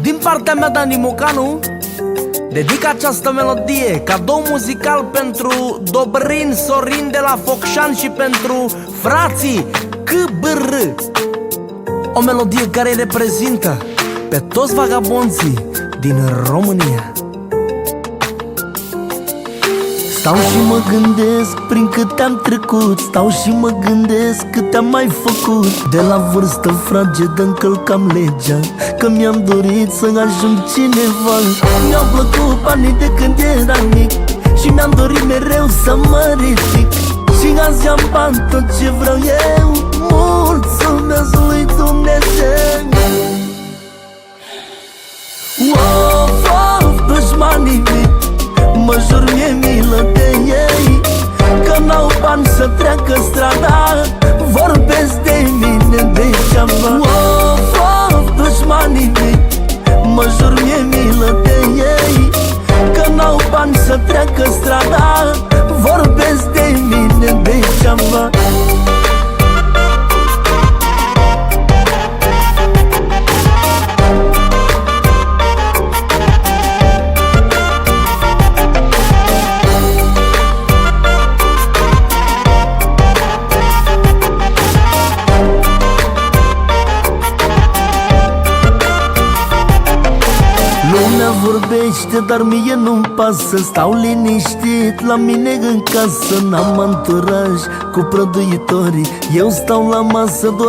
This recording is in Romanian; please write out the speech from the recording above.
Din partea mea, Dani Mocanu, dedic această melodie, cadou muzical pentru Dobrin Sorin de la Focșani și pentru frații CBR. O melodie care reprezintă pe toți vagabonții din România. Stau și mă gândesc prin cât am trecut, stau și mă gândesc cât am mai făcut. De la vârstă fragedă încălcam legea, că mi-am dorit să ajung cineva. Mi-au plăcut banii de când eram mic și mi-am dorit mereu să mă ridic. Și azi am bani, tot ce vreau eu, mulțumesc lui Dumnezeu. Of, of, dușmanii mei, mă jur, mi-e milă de ei, că n-au bani să treacă strada, vorbesc de mine degeaba. Of, of, dușmanii mei, mă jur, mi-e milă de ei, că n-au bani să treacă strada, vorbesc de mine degeaba. Lumea vorbește, dar mie nu-mi pasă. Stau liniștit la mine în casă, n-am anturaj cu prăduitorii, eu stau la masă doar